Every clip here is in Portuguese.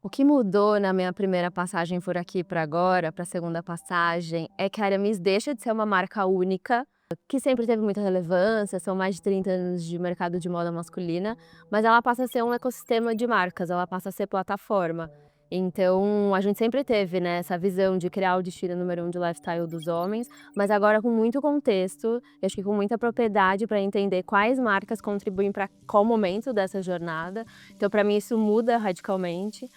O que mudou na minha primeira passagem por aqui para agora, para a segunda passagem, é que a Aramis deixa de ser uma marca única, que sempre teve muita relevância, são mais de 30 anos de mercado de moda masculina, mas ela passa a ser um ecossistema de marcas, ela passa a ser plataforma. Então, a gente sempre teve, né, essa visão de criar o destino número 1 de lifestyle dos homens, mas agora com muito contexto, eu acho que com muita propriedade para entender quais marcas contribuem para qual momento dessa jornada. Então, para mim, isso muda radicalmente.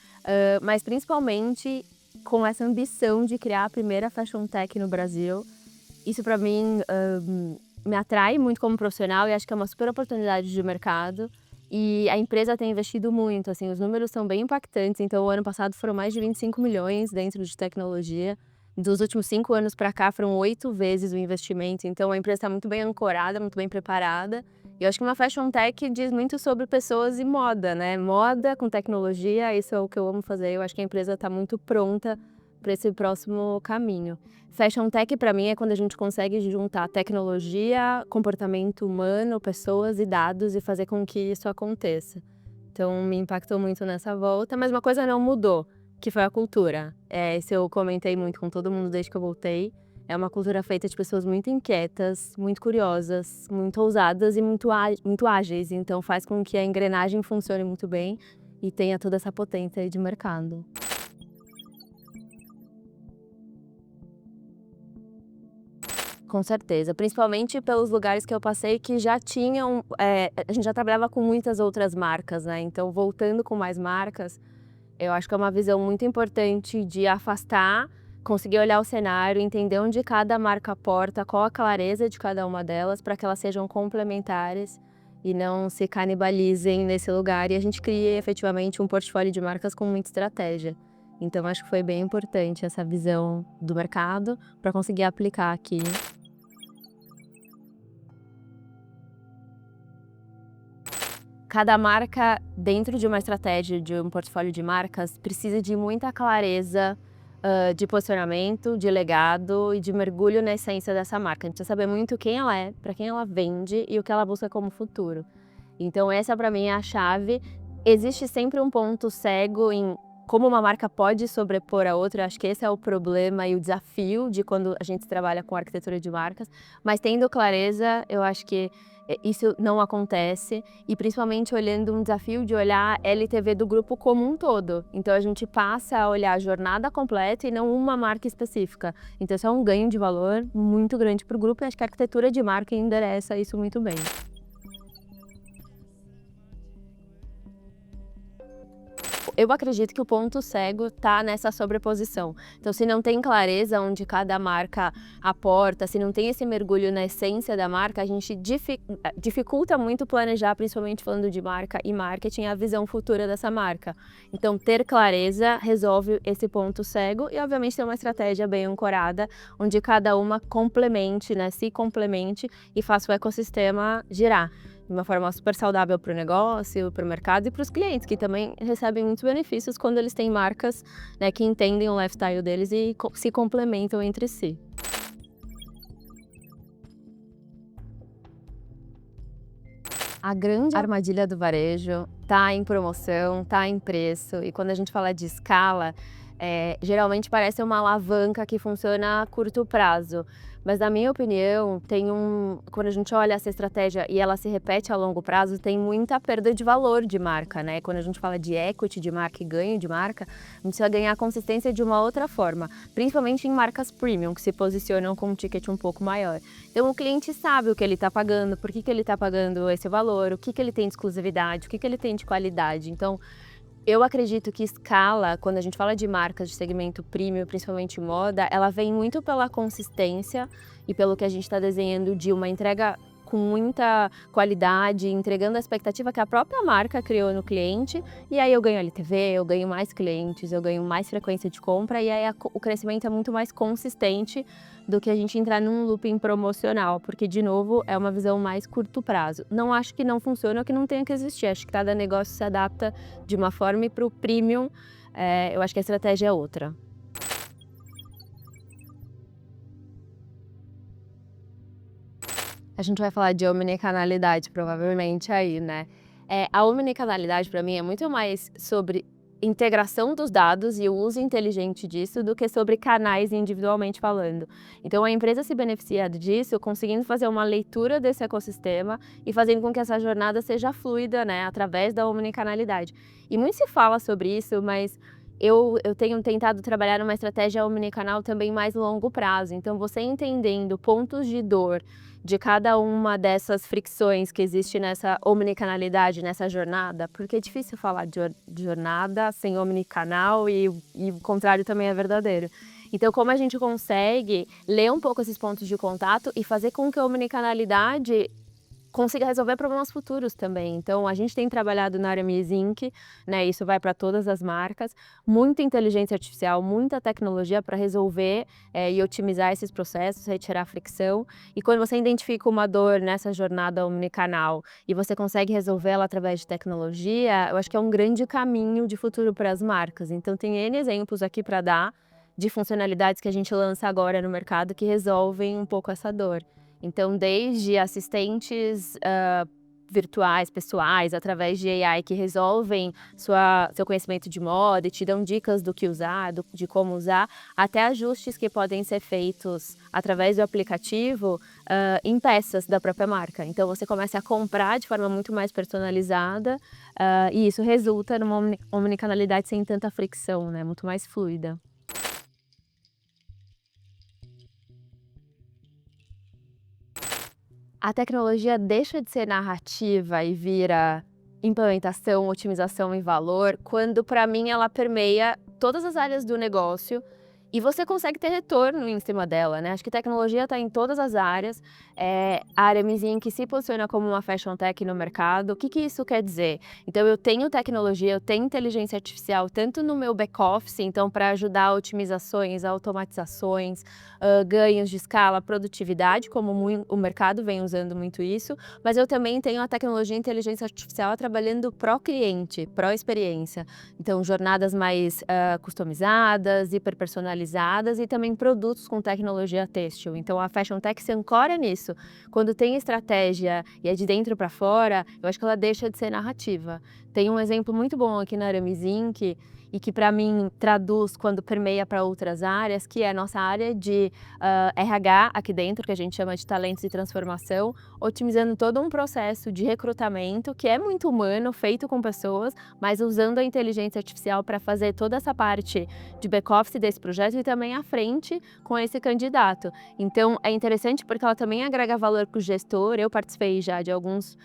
Mas principalmente com essa ambição de criar a primeira fashion tech no Brasil. Isso para mim, me atrai muito como profissional e acho que é uma super oportunidade de mercado. E a empresa tem investido muito, assim, os números são bem impactantes, então o ano passado foram mais de 25 milhões dentro de tecnologia. Dos últimos 5 anos para cá foram 8 vezes o investimento, então a empresa está muito bem ancorada, muito bem preparada. E eu acho que uma fashion tech diz muito sobre pessoas e moda, né, moda com tecnologia, isso é o que eu amo fazer, eu acho que a empresa está muito pronta para esse próximo caminho. Fashion tech para mim é quando a gente consegue juntar tecnologia, comportamento humano, pessoas e dados e fazer com que isso aconteça. Então me impactou muito nessa volta, mas uma coisa não mudou, que foi a cultura. Isso eu comentei muito com todo mundo desde que eu voltei. É uma cultura feita de pessoas muito inquietas, muito curiosas, muito ousadas e muito ágeis, então faz com que a engrenagem funcione muito bem e tenha toda essa potência aí de mercado. Com certeza, principalmente pelos lugares que eu passei que já tinham, a gente já trabalhava com muitas outras marcas, né, então voltando com mais marcas, eu acho que é uma visão muito importante de afastar, conseguir olhar o cenário, entender onde cada marca aporta, qual a clareza de cada uma delas, para que elas sejam complementares e não se canibalizem nesse lugar e a gente crie efetivamente um portfólio de marcas com muita estratégia. Então acho que foi bem importante essa visão do mercado para conseguir aplicar aqui. Cada marca, dentro de uma estratégia de um portfólio de marcas, precisa de muita clareza, de posicionamento, de legado e de mergulho na essência dessa marca. A gente precisa saber muito quem ela é, para quem ela vende e o que ela busca como futuro. Então essa para mim é a chave. Existe sempre um ponto cego em como uma marca pode sobrepor a outra, eu acho que esse é o problema e o desafio de quando a gente trabalha com arquitetura de marcas, mas tendo clareza, eu acho que isso não acontece, e principalmente olhando um desafio de olhar LTV do grupo como um todo. Então a gente passa a olhar a jornada completa e não uma marca específica. Então isso é um ganho de valor muito grande para o grupo e acho que a arquitetura de marca endereça isso muito bem. Eu acredito que o ponto cego está nessa sobreposição. Então, se não tem clareza onde cada marca aporta, se não tem esse mergulho na essência da marca, a gente dificulta muito planejar, principalmente falando de marca e marketing, a visão futura dessa marca. Então, ter clareza resolve esse ponto cego e, obviamente, ter uma estratégia bem ancorada, onde cada uma complemente, né, se complemente e faça o ecossistema girar de uma forma super saudável para o negócio, para o mercado e para os clientes, que também recebem muitos benefícios quando eles têm marcas, né, que entendem o lifestyle deles e se complementam entre si. A grande armadilha do varejo tá em promoção, tá em preço, e quando a gente fala de escala, geralmente parece uma alavanca que funciona a curto prazo. Mas na minha opinião, quando a gente olha essa estratégia e ela se repete a longo prazo, tem muita perda de valor de marca, né? Quando a gente fala de equity de marca e ganho de marca, a gente precisa ganhar consistência de uma outra forma, principalmente em marcas premium, que se posicionam com um ticket um pouco maior. Então o cliente sabe o que ele está pagando, por que ele está pagando esse valor, o que ele tem de exclusividade, o que ele tem de qualidade. Então, eu acredito que escala, quando a gente fala de marcas de segmento premium, principalmente moda, ela vem muito pela consistência e pelo que a gente está desenhando de uma entrega com muita qualidade, entregando a expectativa que a própria marca criou no cliente, e aí eu ganho LTV, eu ganho mais clientes, eu ganho mais frequência de compra, e aí o crescimento é muito mais consistente do que a gente entrar num looping promocional, porque, de novo, é uma visão mais curto prazo. Não acho que não funcione ou que não tenha que existir, acho que cada negócio se adapta de uma forma e para o premium, eu acho que a estratégia é outra. A gente vai falar de omnicanalidade provavelmente aí, né. A omnicanalidade para mim é muito mais sobre integração dos dados e o uso inteligente disso do que sobre canais individualmente falando. Então a empresa se beneficia disso conseguindo fazer uma leitura desse ecossistema e fazendo com que essa jornada seja fluida, né, através da omnicanalidade. E muito se fala sobre isso, mas eu tenho tentado trabalhar numa estratégia omnicanal também mais longo prazo. Então você entendendo pontos de dor de cada uma dessas fricções que existe nessa omnicanalidade, nessa jornada, porque é difícil falar de jornada sem omnicanal e o contrário também é verdadeiro. Então, como a gente consegue ler um pouco esses pontos de contato e fazer com que a omnicanalidade consiga resolver problemas futuros também. Então, a gente tem trabalhado na Aramis Inc, né, isso vai para todas as marcas, muita inteligência artificial, muita tecnologia para resolver e otimizar esses processos, retirar a fricção. E quando você identifica uma dor nessa jornada omnicanal e você consegue resolvê-la através de tecnologia, eu acho que é um grande caminho de futuro para as marcas. Então, tem N exemplos aqui para dar de funcionalidades que a gente lança agora no mercado que resolvem um pouco essa dor. Então, desde assistentes virtuais, pessoais, através de AI que resolvem seu conhecimento de moda e te dão dicas do que usar, de como usar, até ajustes que podem ser feitos através do aplicativo em peças da própria marca. Então, você começa a comprar de forma muito mais personalizada e isso resulta numa omnicanalidade sem tanta fricção, né? Muito mais fluida. A tecnologia deixa de ser narrativa e vira implementação, otimização e valor, quando para mim ela permeia todas as áreas do negócio e você consegue ter retorno em cima dela, né? Acho que tecnologia está em todas as áreas. A Aramis Inc se posiciona como uma fashion tech no mercado. O que isso quer dizer? Então eu tenho tecnologia, eu tenho inteligência artificial, tanto no meu back-office, então para ajudar otimizações, automatizações, ganhos de escala, produtividade, como o mercado vem usando muito isso, mas eu também tenho a tecnologia e inteligência artificial trabalhando pró-cliente, pró-experiência. Então jornadas mais customizadas, hiperpersonalizadas e também produtos com tecnologia têxtil. Então a Fashion Tech se ancora nisso. Quando tem estratégia e é de dentro para fora, eu acho que ela deixa de ser narrativa. Tem um exemplo muito bom aqui na Aramis Inc e que para mim traduz quando permeia para outras áreas, que é a nossa área de RH aqui dentro, que a gente chama de talentos e transformação, otimizando todo um processo de recrutamento que é muito humano, feito com pessoas, mas usando a inteligência artificial para fazer toda essa parte de back-office desse projeto e também à frente com esse candidato. Então é interessante porque ela também agrega valor para o gestor. Eu participei já de alguns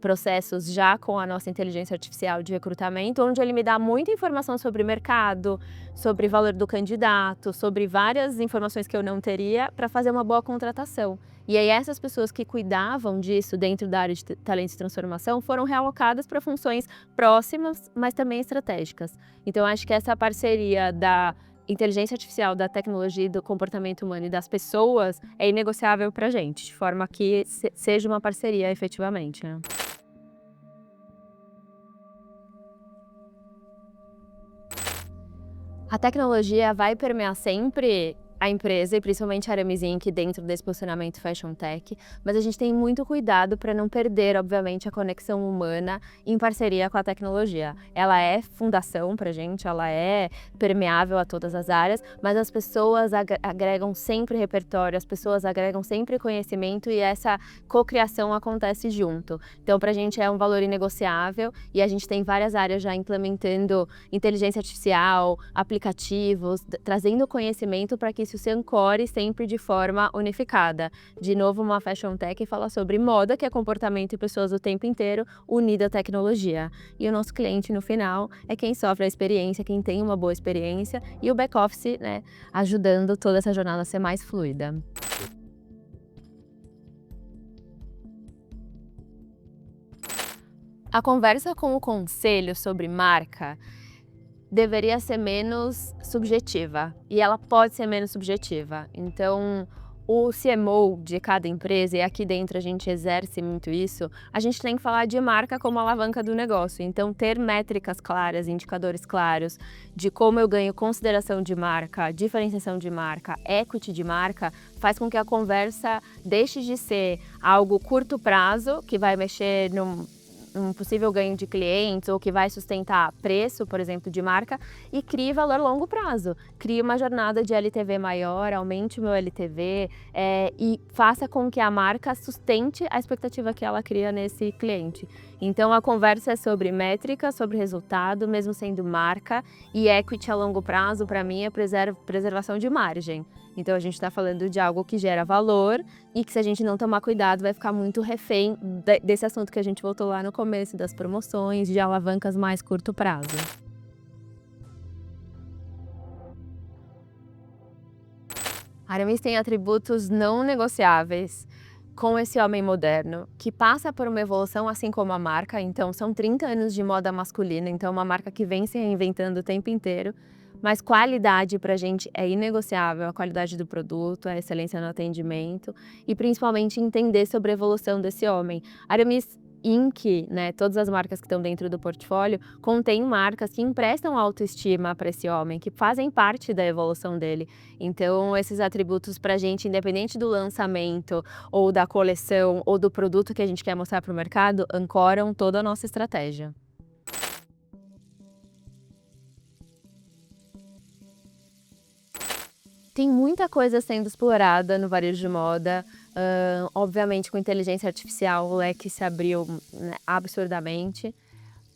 processos já com a nossa inteligência artificial de recrutamento, onde ele me dá muita informação sobre mercado, sobre valor do candidato, sobre várias informações que eu não teria para fazer uma boa contratação. E aí essas pessoas que cuidavam disso dentro da área de talentos e transformação foram realocadas para funções próximas, mas também estratégicas. Então acho que essa parceria da inteligência artificial, da tecnologia, do comportamento humano e das pessoas é inegociável para a gente, de forma que seja uma parceria efetivamente, né? A tecnologia vai permear sempre a empresa e principalmente a Aramis Inc dentro desse posicionamento Fashion Tech, mas a gente tem muito cuidado para não perder, obviamente, a conexão humana em parceria com a tecnologia. Ela é fundação para a gente, ela é permeável a todas as áreas, mas as pessoas agregam sempre repertório, as pessoas agregam sempre conhecimento e essa cocriação acontece junto. Então, para a gente é um valor inegociável e a gente tem várias áreas já implementando inteligência artificial, aplicativos, trazendo conhecimento para que isso se ancore sempre de forma unificada. De novo, uma Fashion Tech fala sobre moda, que é comportamento e pessoas o tempo inteiro, unida à tecnologia. E o nosso cliente, no final, é quem sofre a experiência, quem tem uma boa experiência, e o back-office, né, ajudando toda essa jornada a ser mais fluida. A conversa com o conselho sobre marca deveria ser menos subjetiva, e ela pode ser menos subjetiva. Então, o CMO de cada empresa, e aqui dentro a gente exerce muito isso, a gente tem que falar de marca como alavanca do negócio. Então, ter métricas claras, indicadores claros de como eu ganho consideração de marca, diferenciação de marca, equity de marca, faz com que a conversa deixe de ser algo curto prazo, que vai mexer um possível ganho de clientes ou que vai sustentar preço, por exemplo, de marca, e crie valor a longo prazo. Crie uma jornada de LTV maior, aumente o meu LTV e faça com que a marca sustente a expectativa que ela cria nesse cliente. Então a conversa é sobre métrica, sobre resultado, mesmo sendo marca, e equity a longo prazo, para mim, é preservação de margem. Então a gente está falando de algo que gera valor e que, se a gente não tomar cuidado, vai ficar muito refém desse assunto que a gente voltou lá no começo, das promoções, de alavancas mais curto prazo. Aramis tem atributos não negociáveis com esse homem moderno, que passa por uma evolução assim como a marca. Então são 30 anos de moda masculina, então uma marca que vem se reinventando o tempo inteiro. Mas qualidade pra gente é inegociável, a qualidade do produto, a excelência no atendimento e principalmente entender sobre a evolução desse homem. Aramis Inc., né, todas as marcas que estão dentro do portfólio, contêm marcas que emprestam autoestima para esse homem, que fazem parte da evolução dele. Então, esses atributos pra gente, independente do lançamento ou da coleção ou do produto que a gente quer mostrar para o mercado, ancoram toda a nossa estratégia. Tem muita coisa sendo explorada no varejo de moda, obviamente com inteligência artificial o leque se abriu, né, absurdamente.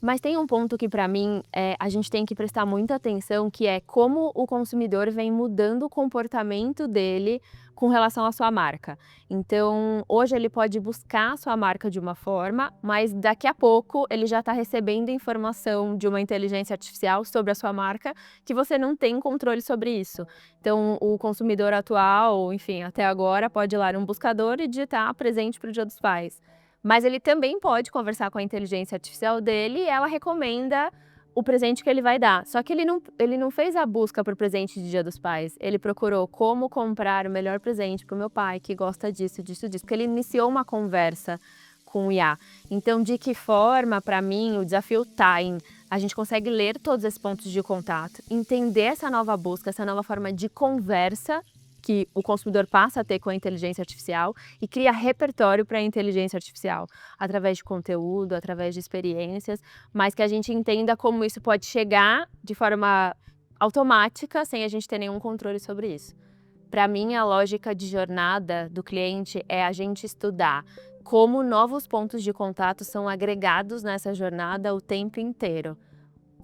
Mas tem um ponto que, para mim, a gente tem que prestar muita atenção, que é como o consumidor vem mudando o comportamento dele com relação à sua marca. Então, hoje ele pode buscar a sua marca de uma forma, mas daqui a pouco ele já está recebendo informação de uma inteligência artificial sobre a sua marca, que você não tem controle sobre isso. Então, o consumidor atual, enfim, até agora, pode ir lá num buscador e digitar presente para o Dia dos Pais. Mas ele também pode conversar com a inteligência artificial dele e ela recomenda o presente que ele vai dar. Só que ele não fez a busca por presente de Dia dos Pais. Ele procurou como comprar o melhor presente para o meu pai, que gosta disso, disso, disso. Porque ele iniciou uma conversa com o IA. Então, de que forma, para mim, o desafio está em a gente consegue ler todos esses pontos de contato, entender essa nova busca, essa nova forma de conversa que o consumidor passa a ter com a inteligência artificial e cria repertório para a inteligência artificial, através de conteúdo, através de experiências, mas que a gente entenda como isso pode chegar de forma automática, sem a gente ter nenhum controle sobre isso. Para mim, a lógica de jornada do cliente é a gente estudar como novos pontos de contato são agregados nessa jornada o tempo inteiro.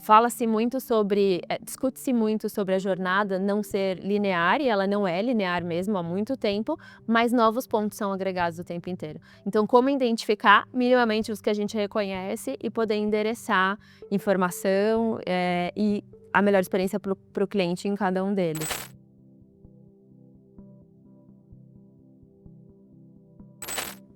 Fala-se muito sobre, discute-se muito sobre a jornada não ser linear, e ela não é linear mesmo há muito tempo, mas novos pontos são agregados o tempo inteiro. Então, como identificar minimamente os que a gente reconhece e poder endereçar informação e a melhor experiência para o cliente em cada um deles.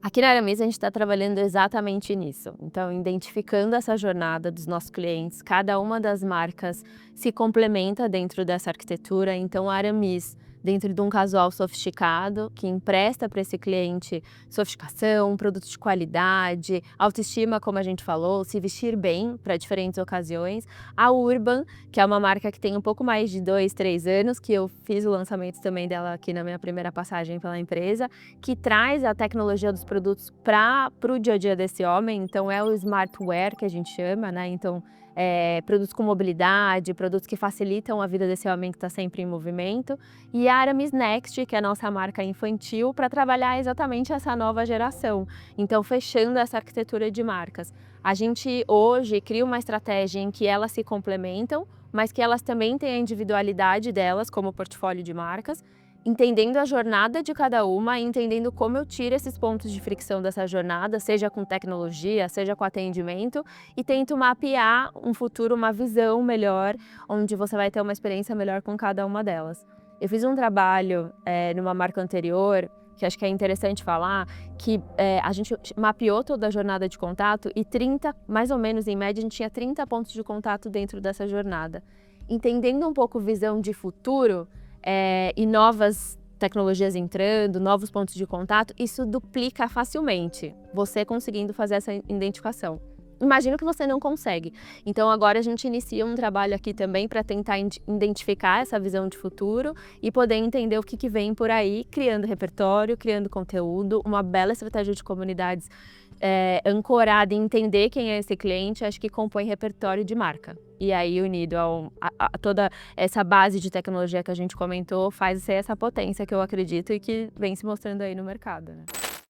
Aqui na Aramis a gente está trabalhando exatamente nisso. Então, identificando essa jornada dos nossos clientes, cada uma das marcas se complementa dentro dessa arquitetura. Então, a Aramis, dentro de um casual sofisticado, que empresta para esse cliente sofisticação, produtos de qualidade, autoestima, como a gente falou, se vestir bem para diferentes ocasiões. A Urban, que é uma marca que tem um pouco mais de 2, 3 anos, que eu fiz o lançamento também dela aqui na minha primeira passagem pela empresa, que traz a tecnologia dos produtos para o dia a dia desse homem. Então é o smartwear que a gente chama, né? Então produtos com mobilidade, produtos que facilitam a vida desse homem que está sempre em movimento. E a Aramis Next, que é a nossa marca infantil, para trabalhar exatamente essa nova geração. Então, fechando essa arquitetura de marcas. A gente hoje cria uma estratégia em que elas se complementam, mas que elas também têm a individualidade delas como portfólio de marcas, entendendo a jornada de cada uma e entendendo como eu tiro esses pontos de fricção dessa jornada, seja com tecnologia, seja com atendimento, e tento mapear um futuro, uma visão melhor, onde você vai ter uma experiência melhor com cada uma delas. Eu fiz um trabalho numa marca anterior, que acho que é interessante falar, que a gente mapeou toda a jornada de contato e 30, mais ou menos em média, a gente tinha 30 pontos de contato dentro dessa jornada. Entendendo um pouco visão de futuro, e novas tecnologias entrando, novos pontos de contato, isso duplica facilmente, você conseguindo fazer essa identificação. imagino que você não consegue. Então agora a gente inicia um trabalho aqui também para tentar identificar essa visão de futuro e poder entender o que vem por aí, criando repertório, criando conteúdo, uma bela estratégia de comunidades ancorada em entender quem é esse cliente, acho que compõe repertório de marca. E aí, unido a toda essa base de tecnologia que a gente comentou, faz ser essa potência que eu acredito e que vem se mostrando aí no mercado, né?